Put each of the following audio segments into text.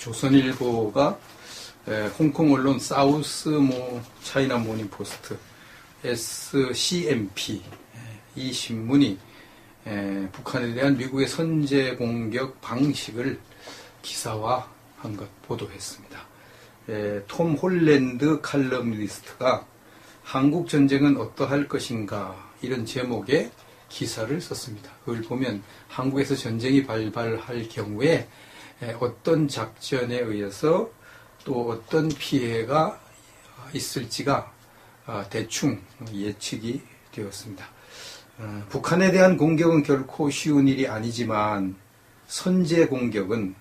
조선일보가 홍콩 언론 사우스 차이나 모닝 포스트 SCMP 이 신문이 북한에 대한 미국의 선제 공격 방식을 기사화한 것 보도했습니다. 톰 홀랜드 칼럼니스트가 한국 전쟁은 어떠할 것인가 이런 제목의 기사를 썼습니다. 그걸 보면 한국에서 전쟁이 발발할 경우에 어떤 작전에 의해서 또 어떤 피해가 있을지가 대충 예측이 되었습니다. 북한에 대한 공격은 결코 쉬운 일이 아니지만 선제 공격은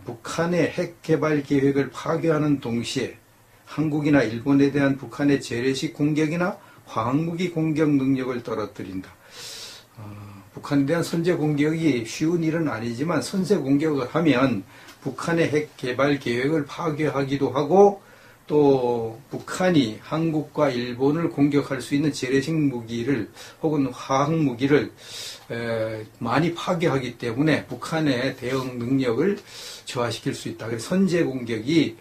북한의 핵 개발 계획을 파괴하는 동시에 한국이나 일본에 대한 북한의 재래식 공격이나 화학무기 공격 능력을 떨어뜨린다. 북한에 대한 선제 공격이 쉬운 일은 아니지만 선제 공격을 하면 북한의 핵 개발 계획을 파괴하기도 하고 또 북한이 한국과 일본을 공격할 수 있는 재래식 무기를 혹은 화학 무기를 많이 파괴하기 때문에 북한의 대응 능력을 저하시킬 수 있다. 그래서 선제 공격이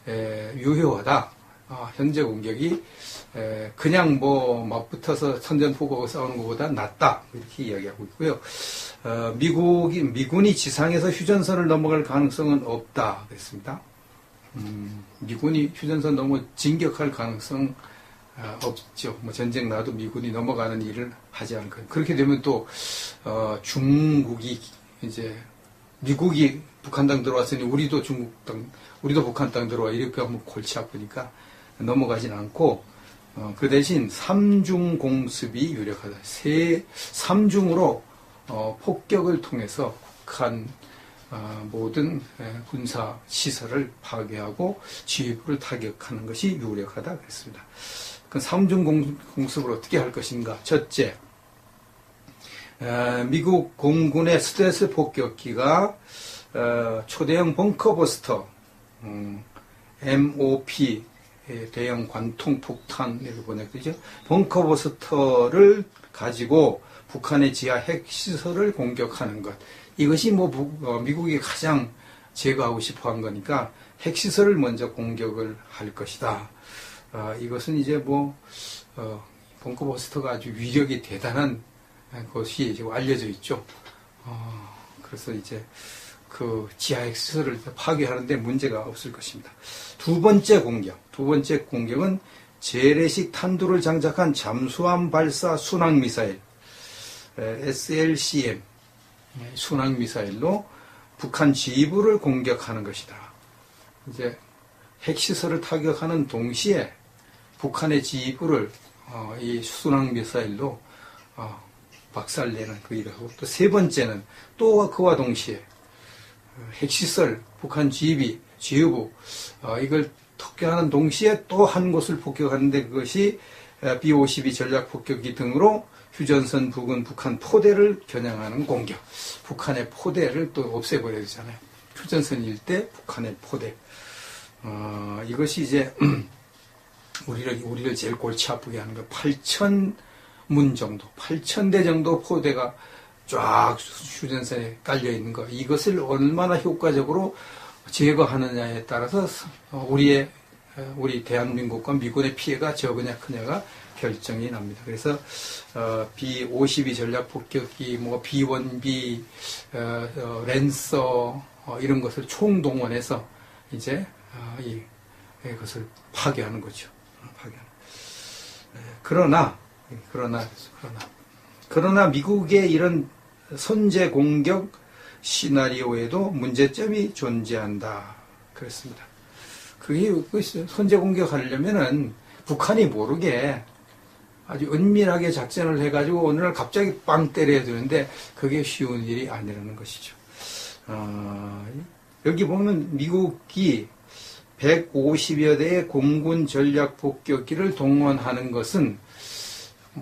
유효하다. 현재 공격이 그냥 맞붙어서 선전포고하고 싸우는 것보다 낫다. 이렇게 이야기하고 있고요. 미군이 지상에서 휴전선을 넘어갈 가능성은 없다. 그랬습니다. 미군이 휴전선 넘어 진격할 가능성 없죠. 전쟁 나도 미군이 넘어가는 일을 하지 않을 거예요. 그렇게 되면 또 중국이 이제 미국이 북한 땅 들어왔으니 우리도 북한 땅 들어와 이렇게 하면 골치 아프니까 넘어가진 않고 그 대신 삼중 공습이 유력하다. 삼중으로 폭격을 통해서 북한 모든 군사 시설을 파괴하고 지휘부를 타격하는 것이 유력하다 그랬습니다. 그 삼중 공습을 어떻게 할 것인가? 첫째, 미국 공군의 스텔스 폭격기가 초대형 벙커버스터 MOP 대형 관통 폭탄을 보냈죠. 벙커버스터를 가지고 북한의 지하 핵시설을 공격하는 것. 이것이 미국이 가장 제거하고 싶어 한 거니까 핵시설을 먼저 공격을 할 것이다. 이것은 이제 벙커버스터가 아주 위력이 대단한 것이 지금 알려져 있죠. 그래서 이제 그 지하 핵시설을 파괴하는데 문제가 없을 것입니다. 두 번째 공격은 재래식 탄두를 장착한 잠수함 발사 순항미사일 SLCM 순항미사일로 북한 지휘부를 공격하는 것이다. 이제 핵시설을 타격하는 동시에 북한의 지휘부를 이 순항미사일로 박살내는 그 일을 하고 또 세 번째는 또 그와 동시에 핵시설, 북한 지휘부 이걸 폭격하는 동시에 또 한 곳을 폭격하는데 그것이 B-52 전략폭격기 등으로 휴전선 부근 북한 포대를 겨냥하는 공격. 북한의 포대를 또 없애버려야 되잖아요. 휴전선 일대 북한의 포대. 이것이 이제 우리를 제일 골치 아프게 하는 거. 8,000문 정도, 8,000대 정도 포대가 쫙 휴전선에 깔려 있는 거. 이것을 얼마나 효과적으로 제거하느냐에 따라서 우리 대한민국과 미군의 피해가 적으냐 크냐가 결정이 납니다. 그래서 B-52 전략폭격기, B-1B, 랜서 이런 것을 총동원해서 이제 이것을 파괴하는 거죠. 그러나 미국의 이런 선제 공격 시나리오에도 문제점이 존재한다. 그랬습니다. 그게 선제 공격하려면은 북한이 모르게 아주 은밀하게 작전을 해가지고 어느 날 갑자기 빵 때려야 되는데 그게 쉬운 일이 아니라는 것이죠. 여기 보면 미국이 150여 대의 공군 전략 폭격기를 동원하는 것은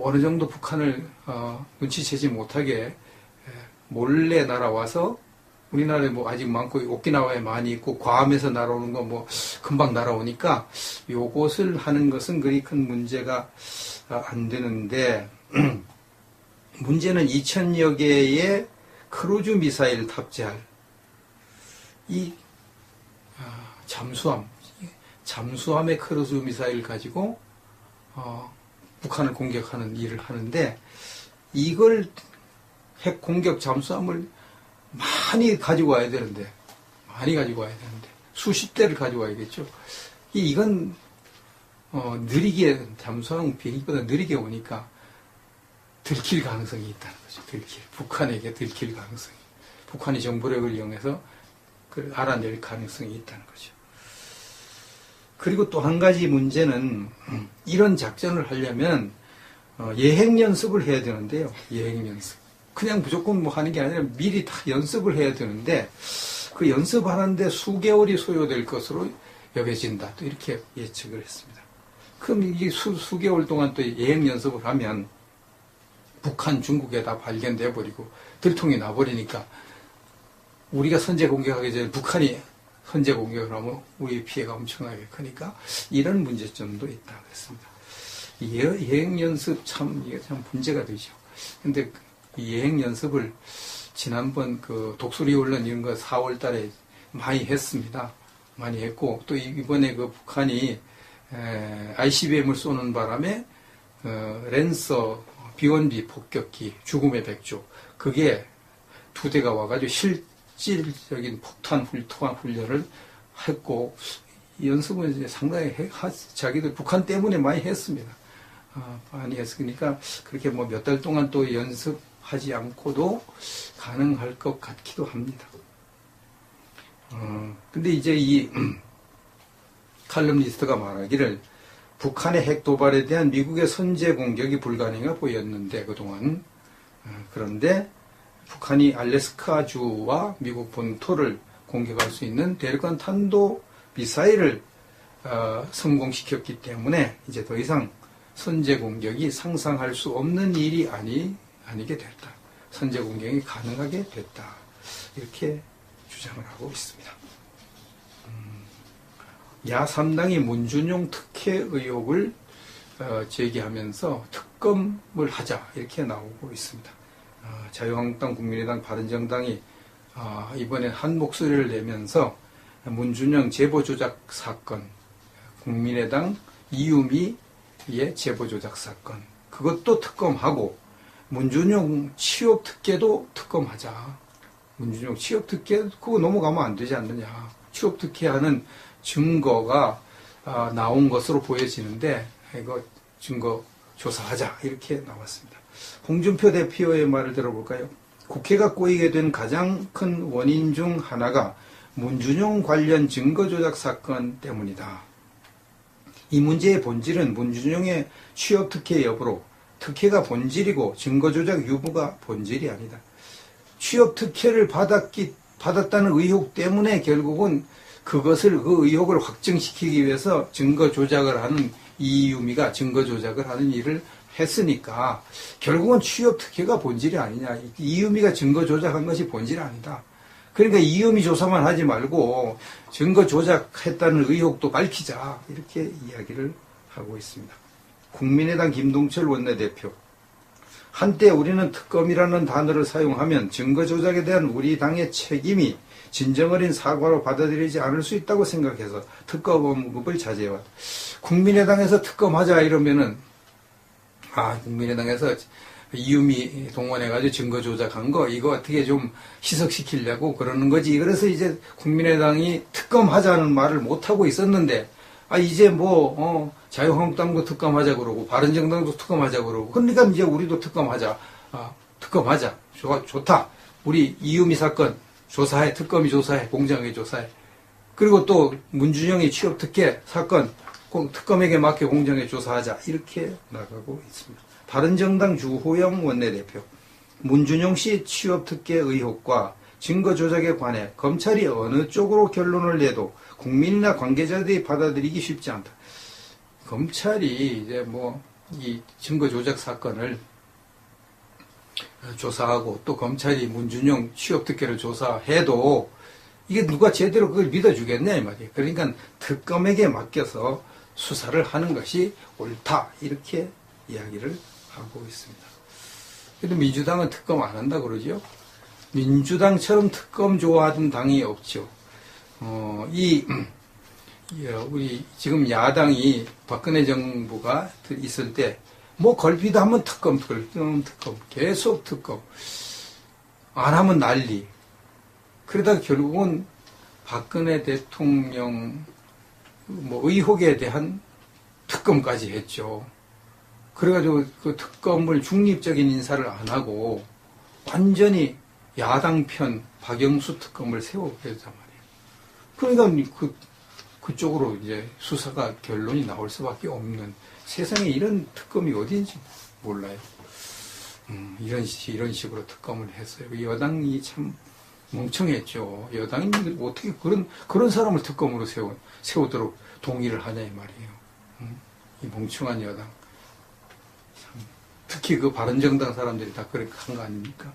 어느 정도 북한을 눈치채지 못하게 몰래 날아와서 우리나라에 아직 많고 오키나와에 많이 있고 괌에서 날아오는 거 금방 날아오니까 요것을 하는 것은 그리 큰 문제가 안 되는데 문제는 2,000여 개의 크루즈 미사일 탑재할 이 잠수함의 크루즈 미사일을 가지고 북한을 공격하는 일을 하는데, 이걸 핵 공격 잠수함을 많이 가지고 와야 되는데 수십 대를 가지고 와야겠죠. 이건 느리게, 잠수함 비행기보다 느리게 오니까 들킬 가능성이 있다는 거죠. 북한에게 들킬 가능성이, 북한이 정보력을 이용해서 그걸 알아낼 가능성이 있다는 거죠. 그리고 또 한 가지 문제는, 이런 작전을 하려면 예행 연습을 해야 되는데요. 예행 연습. 그냥 무조건 뭐 하는 게 아니라 미리 다 연습을 해야 되는데, 그 연습하는데 수개월이 소요될 것으로 여겨진다. 또 이렇게 예측을 했습니다. 그럼 이게 수개월 동안 또 예행 연습을 하면 북한, 중국에 다 발견돼 버리고 들통이 나버리니까, 우리가 선제 공격하기 전에 북한이 선제 공격을 하면 우리의 피해가 엄청나게 크니까 이런 문제점도 있다 그랬습니다. 예행 연습 이게 참 문제가 되죠. 근데 이 예행 연습을 지난번 그 독수리 훈련 이런 거 4월 달에 많이 했습니다. 많이 했고, 또 이번에 그 북한이 ICBM을 쏘는 바람에 랜서 B1B 폭격기 죽음의 백조, 그게 2대가 와가지고 실질적인 폭탄 훈련을 했고, 이 연습은 이제 상당히 자기들 북한 때문에 많이 했습니다. 많이 했으니까 그렇게 뭐 몇 달 동안 또 연습하지 않고도 가능할 것 같기도 합니다. 근데 이제 이 칼럼니스트가 말하기를, 북한의 핵 도발에 대한 미국의 선제 공격이 불가능해 보였는데 그동안, 그런데 북한이 알래스카주와 미국 본토를 공격할 수 있는 대륙간 탄도 미사일을 성공시켰기 때문에 이제 더 이상 선제 공격이 상상할 수 없는 일이 아니게 됐다. 선제 공격이 가능하게 됐다. 이렇게 주장을 하고 있습니다. 야3당이 문준용 특혜 의혹을 제기하면서 특검을 하자 이렇게 나오고 있습니다. 자유한국당, 국민의당, 바른정당이 이번에 한 목소리를 내면서 문준용 제보조작 사건, 국민의당 이유미의 제보조작 사건, 그것도 특검하고, 문준용 취업 특혜도 특검하자. 문준용 취업 특혜 그거 넘어가면 안 되지 않느냐. 취업 특혜하는 증거가 나온 것으로 보여지는데, 이거 증거 조사하자 이렇게 나왔습니다. 홍준표 대표의 말을 들어볼까요? 국회가 꼬이게 된 가장 큰 원인 중 하나가 문준용 관련 증거 조작 사건 때문이다. 이 문제의 본질은 문준용의 취업 특혜 여부로, 특혜가 본질이고 증거 조작 유무가 본질이 아니다. 취업 특혜를 받았다는 의혹 때문에 결국은 그 의혹을 확정시키기 위해서 증거 조작을 하는, 이유미가 증거 조작을 하는 일을 했으니까 결국은 취업 특혜가 본질이 아니냐. 이유미가 증거 조작한 것이 본질이 아니다. 그러니까 이유미 조사만 하지 말고 증거 조작했다는 의혹도 밝히자. 이렇게 이야기를 하고 있습니다. 국민의당 김동철 원내대표. 한때 우리는 특검이라는 단어를 사용하면 증거 조작에 대한 우리 당의 책임이 진정 어린 사과로 받아들이지 않을 수 있다고 생각해서 특검 언급을 자제해왔다. 국민의당에서 특검하자 이러면은, 국민의당에서 이유미 동원해가지고 증거 조작한 거, 이거 어떻게 좀 희석시키려고 그러는 거지. 그래서 이제 국민의당이 특검하자는 말을 못하고 있었는데, 이제 자유한국당도 특검하자 그러고, 바른정당도 특검하자 그러고, 그러니까 이제 우리도 특검하자. 특검하자. 좋다. 우리 이유미 사건 조사해. 특검이 조사해. 공정하게 조사해. 그리고 또 문준용의 취업특혜 사건 꼭 특검에게 맡겨 공정하게 조사하자. 이렇게 나가고 있습니다. 바른정당 주호영 원내대표. 문준용 씨 취업특혜 의혹과 증거 조작에 관해 검찰이 어느 쪽으로 결론을 내도 국민이나 관계자들이 받아들이기 쉽지 않다. 검찰이 이제 이 증거 조작 사건을 조사하고 또 검찰이 문준용 취업특혜를 조사해도 이게 누가 제대로 그걸 믿어주겠냐 이 말이에요. 그러니까 특검에게 맡겨서 수사를 하는 것이 옳다. 이렇게 이야기를 하고 있습니다. 그런데 민주당은 특검 안 한다 그러죠. 민주당처럼 특검 좋아하던 당이 없죠. 우리 지금 야당이 박근혜 정부가 있을 때, 뭐 걸비도 하면 특검, 계속 특검. 안 하면 난리. 그러다 결국은 박근혜 대통령 의혹에 대한 특검까지 했죠. 그래가지고 그 특검을 중립적인 인사를 안 하고 완전히 야당 편 박영수 특검을 세워버렸단 말이에요. 그러니까 그쪽으로 이제 수사가 결론이 나올 수밖에 없는, 세상에 이런 특검이 어딘지 몰라요. 이런 식으로 특검을 했어요. 여당이 참 멍청했죠. 여당이 어떻게 그런 사람을 특검으로 세우도록 동의를 하냐 이 말이에요. 이 멍청한 여당. 참, 특히 그 바른정당 사람들이 다 그렇게 한 거 아닙니까?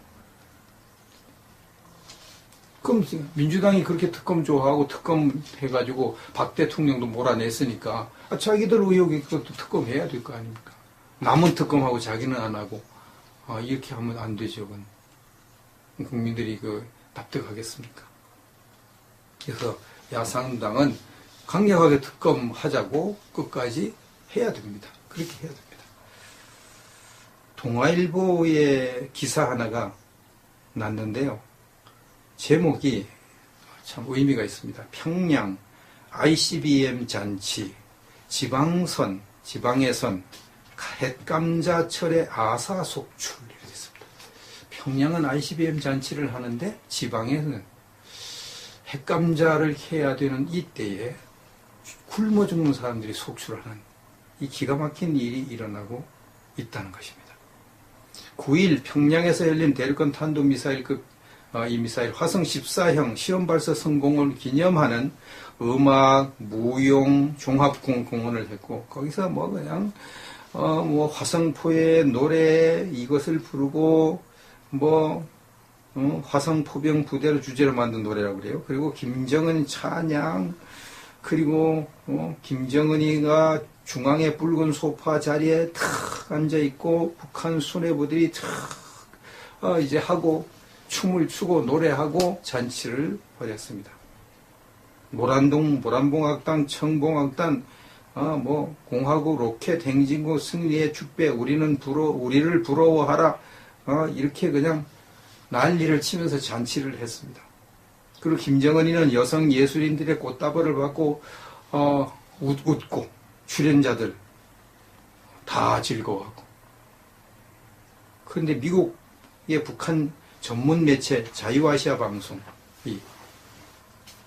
그럼 민주당이 그렇게 특검 좋아하고 특검 해가지고 박 대통령도 몰아냈으니까 자기들 의혹이 그것도 특검해야 될 거 아닙니까? 남은 특검하고 자기는 안 하고 이렇게 하면 안 되죠. 국민들이 납득하겠습니까? 그래서 야상당은 강력하게 특검하자고 끝까지 해야 됩니다. 그렇게 해야 됩니다. 동아일보의 기사 하나가 났는데요. 제목이 참 의미가 있습니다. 평양 ICBM 잔치, 지방에선 햇감자철의 아사 속출 이렇게 있습니다. 평양은 ICBM 잔치를 하는데 지방에는 햇감자를 해야 되는 이때에 굶어 죽는 사람들이 속출하는 이 기가 막힌 일이 일어나고 있다는 것입니다. 9일 평양에서 열린 대륙간 탄도미사일급 이 미사일 화성 14형 시험 발사 성공을 기념하는 음악, 무용, 종합공원을 했고, 거기서 그냥, 화성포의 노래, 이것을 부르고, 화성포병 부대를 주제로 만든 노래라고 그래요. 그리고 김정은 찬양, 그리고, 김정은이가 중앙의 붉은 소파 자리에 탁 앉아있고, 북한 수뇌부들이 탁, 이제 하고, 춤을 추고 노래하고 잔치를 벌였습니다. 모란봉악단, 청봉악단, 공화국 로켓 행진구 승리의 축배, 우리를 부러워하라, 이렇게 그냥 난리를 치면서 잔치를 했습니다. 그리고 김정은이는 여성 예술인들의 꽃다발을 받고, 웃고, 출연자들 다 즐거워하고. 그런데 미국의 북한 전문 매체 자유아시아 방송이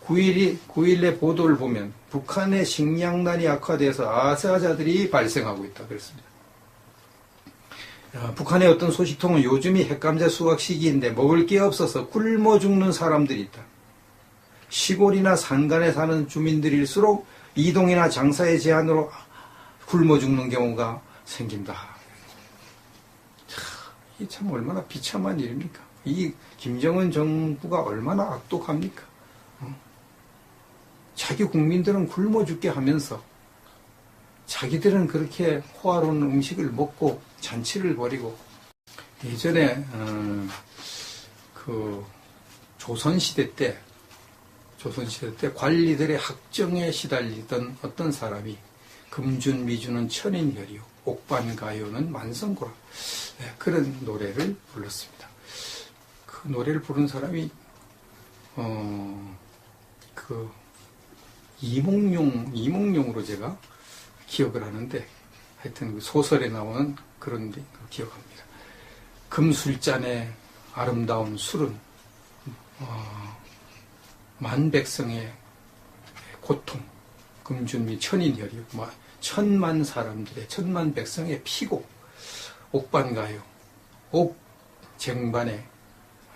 9일의 보도를 보면 북한의 식량난이 악화돼서 아사자들이 발생하고 있다 그랬습니다. 북한의 어떤 소식통은 요즘이 햇감자 수확 시기인데 먹을 게 없어서 굶어 죽는 사람들이 있다. 시골이나 산간에 사는 주민들일수록 이동이나 장사의 제한으로 굶어 죽는 경우가 생긴다. 이 참 얼마나 비참한 일입니까? 이 김정은 정부가 얼마나 악독합니까? 자기 국민들은 굶어 죽게 하면서 자기들은 그렇게 호화로운 음식을 먹고 잔치를 벌이고. 예전에 조선시대 때 관리들의 학정에 시달리던 어떤 사람이 금준 미주는 천인혈이요 옥반가요는 만성고라, 그런 노래를 불렀습니다. 그 노래를 부른 사람이 이몽룡으로 제가 기억을 하는데, 하여튼 그 소설에 나오는 그런 데 기억합니다. 금술잔의 아름다운 술은 만백성의 고통, 금준미 천인혈이요, 천만 사람들의, 천만 백성의 피고, 옥반가요, 옥 쟁반에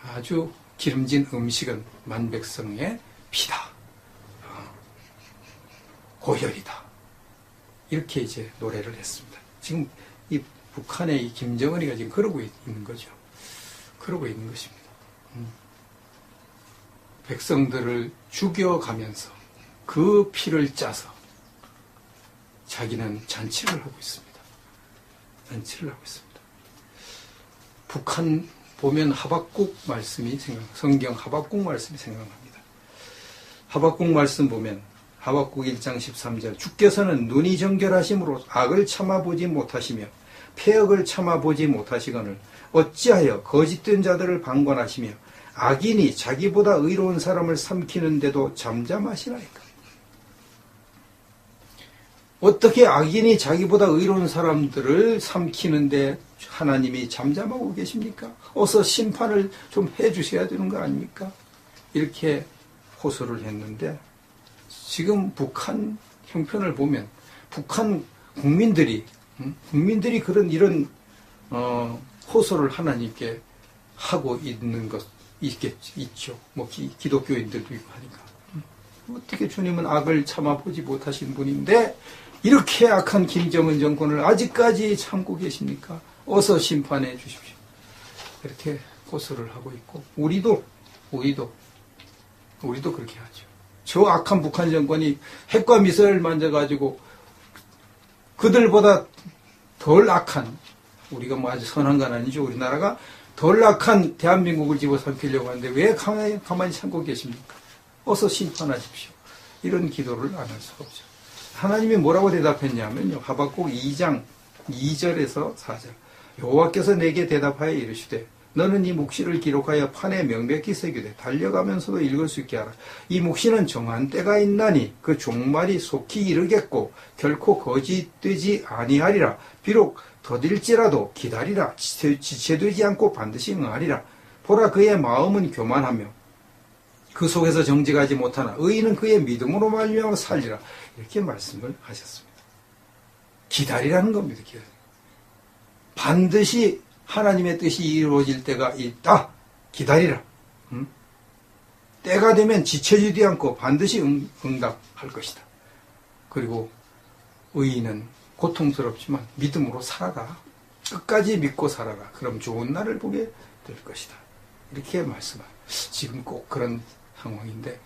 아주 기름진 음식은 만백성의 피다, 고혈이다, 이렇게 이제 노래를 했습니다. 지금 이 북한의 이 김정은이가 지금 그러고 있는 거죠. 그러고 있는 것입니다. 백성들을 죽여가면서 그 피를 짜서 자기는 잔치를 하고 있습니다. 잔치를 하고 있습니다. 북한 보면 하박국 말씀이 성경 하박국 말씀이 생각납니다. 하박국 말씀 보면 하박국 1장 13절 주께서는 눈이 정결하심으로 악을 참아보지 못하시며 패역을 참아보지 못하시거늘 어찌하여 거짓된 자들을 방관하시며 악인이 자기보다 의로운 사람을 삼키는데도 잠잠하시나이까. 어떻게 악인이 자기보다 의로운 사람들을 삼키는데 하나님이 잠잠하고 계십니까? 어서 심판을 좀 해주셔야 되는 거 아닙니까? 이렇게 호소를 했는데 지금 북한 형편을 보면 북한 국민들이 이런 호소를 하나님께 하고 있는 것 있죠. 뭐 기독교인들도 있고 하니까 어떻게 주님은 악을 참아보지 못하신 분인데 이렇게 악한 김정은 정권을 아직까지 참고 계십니까? 어서 심판해 주십시오. 이렇게 호소를 하고 있고 우리도 그렇게 하죠. 저 악한 북한 정권이 핵과 미사일을 만져가지고 그들보다 덜 악한, 우리가 뭐 아주 선한 건 아니죠. 우리나라가 덜 악한 대한민국을 집어삼키려고 하는데 왜 가만히 참고 계십니까? 어서 심판하십시오. 이런 기도를 안 할 수가 없죠. 하나님이 뭐라고 대답했냐면요. 하박국 2장 2절에서 4절. 여호와께서 내게 대답하여 이르시되 너는 이 묵시를 기록하여 판에 명백히 새기되 달려가면서도 읽을 수 있게 하라. 이 묵시는 정한 때가 있나니 그 종말이 속히 이르겠고 결코 거짓되지 아니하리라. 비록 더딜지라도 기다리라. 지체되지 않고 반드시 응하리라. 보라 그의 마음은 교만하며 그 속에서 정직하지 못하나 의인은 그의 믿음으로 말미암아 살리라. 이렇게 말씀을 하셨습니다. 기다리라는 겁니다. 기다리. 반드시 하나님의 뜻이 이루어질 때가 있다. 기다리라. 때가 되면 지체지지 않고 반드시 응답할 것이다. 그리고 의인은 고통스럽지만 믿음으로 살아가. 끝까지 믿고 살아가. 그럼 좋은 날을 보게 될 것이다. 이렇게 말씀합니다. 지금 꼭 그런 상황인데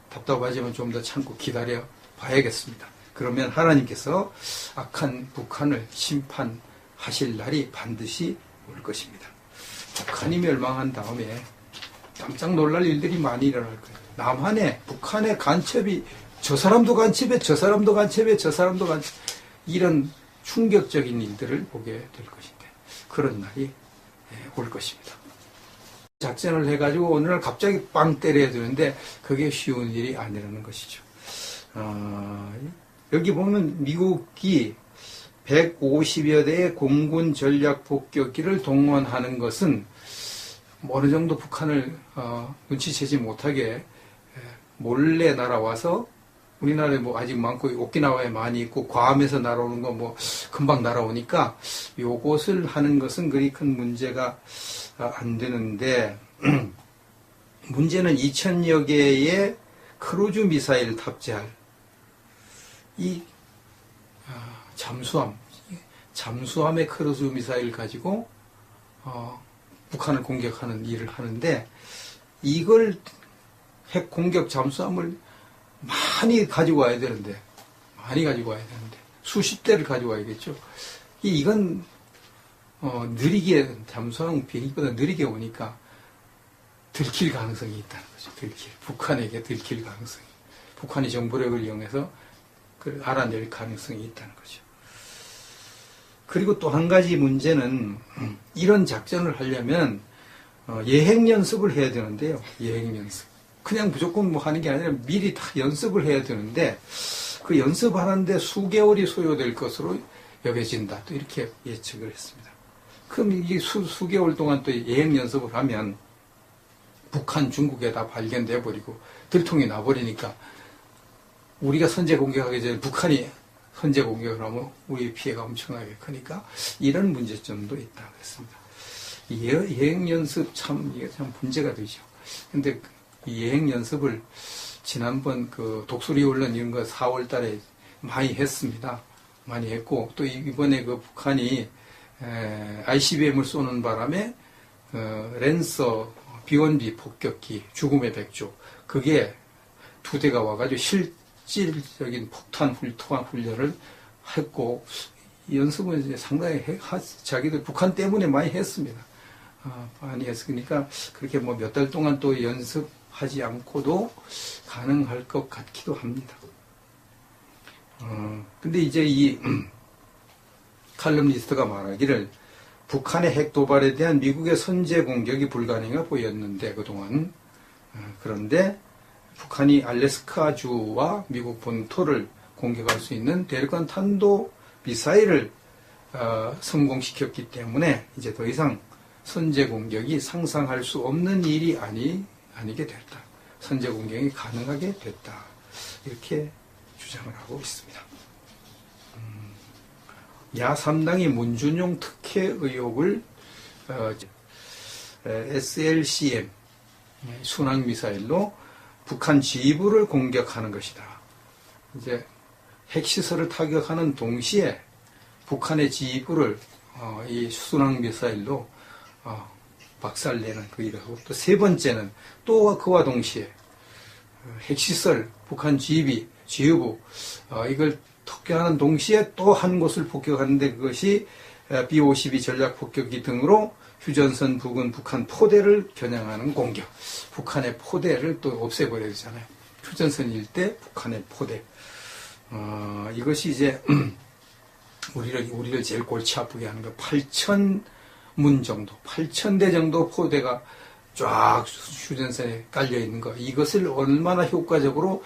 답답하지만 좀 더 참고 기다려 봐야겠습니다. 그러면 하나님께서 악한 북한을 심판하실 날이 반드시 올 것입니다. 북한이 멸망한 다음에 깜짝 놀랄 일들이 많이 일어날 거예요. 남한에 북한의 간첩이 저 사람도 간첩에 저 사람도 간첩에 저 사람도 간첩 이런 충격적인 일들을 보게 될 것인데 그런 날이 올 것입니다. 작전을 해가지고 어느 날 갑자기 빵 때려야 되는데 그게 쉬운 일이 아니라는 것이죠. 여기 보면 미국이 150여 대의 공군 전략 폭격기를 동원하는 것은 어느 정도 북한을 눈치채지 못하게 몰래 날아와서 우리나라에 뭐 아직 많고 오키나와에 많이 있고 괌에서 날아오는 거 뭐 금방 날아오니까 요것을 하는 것은 그리 큰 문제가 안 되는데 문제는 2000여 개의 크루즈 미사일 탑재할 이 잠수함의 크루즈 미사일 가지고 북한을 공격하는 일을 하는데 이걸 핵 공격 잠수함을 많이 가지고 와야 되는데 수십 대를 가지고 와야겠죠. 이건 느리게 잠수함 비행기보다 느리게 오니까 들킬 가능성이 있다는 거죠. 북한에게 들킬 가능성이. 북한이 정보력을 이용해서 그걸 알아낼 가능성이 있다는 거죠. 그리고 또 한 가지 문제는 이런 작전을 하려면 예행 연습을 해야 되는데요. 예행 연습. 그냥 무조건 뭐 하는 게 아니라 미리 다 연습을 해야 되는데 그 연습하는데 수개월이 소요될 것으로 여겨진다. 또 이렇게 예측을 했습니다. 그럼 이게 수개월 동안 또 예행 연습을 하면 북한, 중국에 다 발견돼 버리고 들통이 나버리니까 우리가 선제 공격하기 전에 북한이 선제 공격을 하면 우리의 피해가 엄청나게 크니까 이런 문제점도 있다고 했습니다. 예행 연습 이게 참 문제가 되죠. 근데 이 예행 연습을 지난번 그 독수리 훈련 이런 거 4월 달에 많이 했습니다. 많이 했고 또 이번에 그 북한이 ICBM을 쏘는 바람에 랜서 B1B 폭격기 죽음의 백조 그게 2대가 와가지고 실질적인 폭탄 훈련을 했고 연습은 이제 상당히 자기들 북한 때문에 많이 했습니다. 많이 했으니까 그렇게 뭐 몇 달 동안 또 연습 하지 않고도 가능할 것 같기도 합니다. 근데 이제 이 칼럼니스트가 말하기를 북한의 핵 도발에 대한 미국의 선제 공격이 불가능해 보였는데 그동안 그런데 북한이 알래스카주와 미국 본토를 공격할 수 있는 대륙간 탄도 미사일을 성공시켰기 때문에 이제 더 이상 선제 공격이 상상할 수 없는 일이 아니게 됐다. 선제 공격이 가능하게 됐다. 이렇게 주장을 하고 있습니다. 야3당이 문준용 특혜 의혹을 SLCM 순항미사일로 북한 지부를 공격하는 것이다. 이제 핵시설을 타격하는 동시에 북한의 지부를 이 순항미사일로 박살내는 그 일을 하고 또 세 번째는 또 그와 동시에 핵시설, 북한 지휘부 이걸 폭격하는 동시에 또 한 곳을 폭격하는데 그것이 B-52 전략폭격기 등으로 휴전선 부근 북한 포대를 겨냥하는 공격. 북한의 포대를 또 없애버려야 되잖아요. 휴전선 일대 북한의 포대. 이것이 이제 우리를 제일 골치 아프게 하는 거 8,000문 정도, 8,000대 정도 포대가 쫙 휴전선에 깔려 있는 거. 이것을 얼마나 효과적으로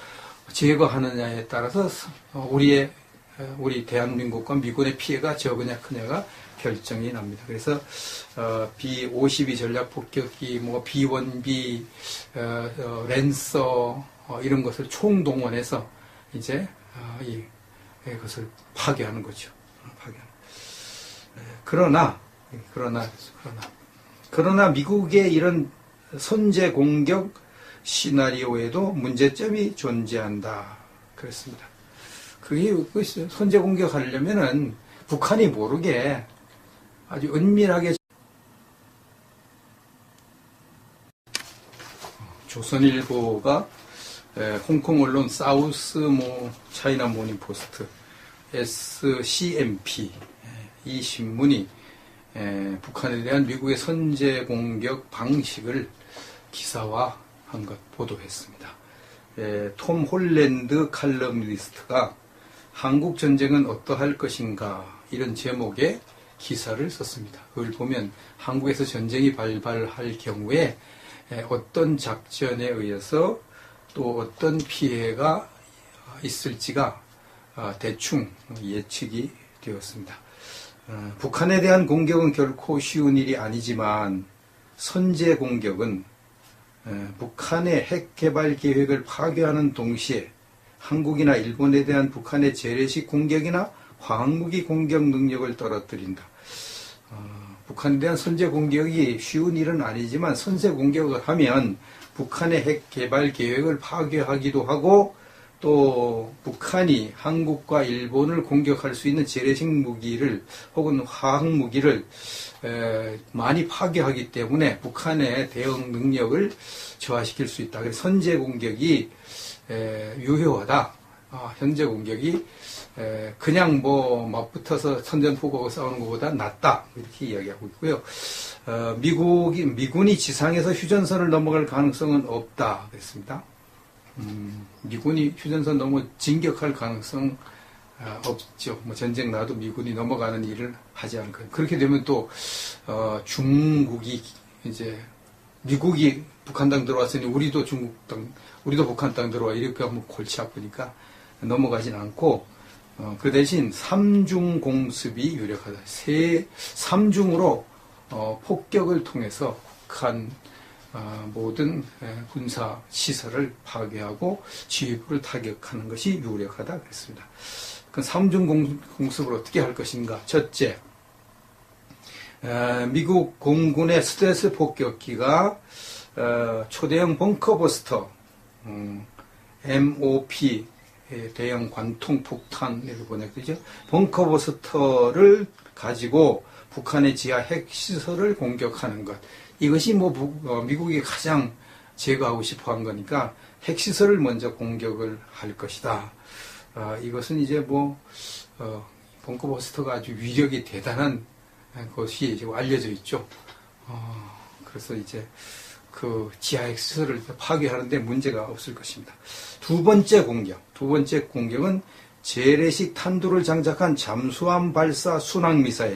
제거하느냐에 따라서 우리 대한민국과 미군의 피해가 적으냐 크냐가 결정이 납니다. 그래서 B-52 전략폭격기, B-1B, 랜서 이런 것을 총동원해서 이제 이것을 파괴하는 거죠. 그러나 미국의 이런 선제 공격 시나리오에도 문제점이 존재한다. 그렇습니다. 그게 선제 공격하려면은 북한이 모르게 아주 은밀하게 조선일보가 홍콩 언론 사우스 차이나 모닝 포스트 SCMP 이 신문이 북한에 대한 미국의 선제 공격 방식을 기사화한 것 보도했습니다. 톰 홀랜드 칼럼니스트가 한국 전쟁은 어떠할 것인가 이런 제목의 기사를 썼습니다. 그걸 보면 한국에서 전쟁이 발발할 경우에 어떤 작전에 의해서 또 어떤 피해가 있을지가 대충 예측이 되었습니다. 북한에 대한 공격은 결코 쉬운 일이 아니지만 선제 공격은 북한의 핵 개발 계획을 파괴하는 동시에 한국이나 일본에 대한 북한의 재래식 공격이나 화학무기 공격 능력을 떨어뜨린다. 북한에 대한 선제 공격이 쉬운 일은 아니지만 선제 공격을 하면 북한의 핵 개발 계획을 파괴하기도 하고 또 북한이 한국과 일본을 공격할 수 있는 재래식 무기를 혹은 화학 무기를 많이 파괴하기 때문에 북한의 대응 능력을 저하시킬 수 있다. 그래서 선제 공격이 유효하다. 현재 공격이 그냥 맞붙어서 선전포고하고 싸우는 것보다 낫다. 이렇게 이야기하고 있고요. 미군이 지상에서 휴전선을 넘어갈 가능성은 없다. 그랬습니다. 미군이 휴전선 넘어 진격할 가능성 없죠. 전쟁 나도 미군이 넘어가는 일을 하지 않을 거예요. 그렇게 되면 또 중국이 이제 미국이 북한 땅 들어왔으니 우리도 북한 땅 들어와 이렇게 하면 골치 아프니까 넘어가진 않고 그 대신 삼중 공습이 유력하다. 삼중으로 폭격을 통해서 북한 모든 군사 시설을 파괴하고 지휘부를 타격하는 것이 유력하다 그랬습니다. 그 삼중 공습을 어떻게 할 것인가? 첫째, 미국 공군의 스텔스 폭격기가 초대형 벙커버스터 MOP 대형 관통 폭탄을 보내죠. 벙커버스터를 가지고 북한의 지하 핵시설을 공격하는 것. 이것이 미국이 가장 제거하고 싶어 한 거니까 핵시설을 먼저 공격을 할 것이다. 이것은 이제 벙커버스터가 아주 위력이 대단한 것이 지금 알려져 있죠. 그래서 이제 그 지하핵 시설을 파괴하는데 문제가 없을 것입니다. 두 번째 공격은 재래식 탄두를 장착한 잠수함 발사 순항 미사일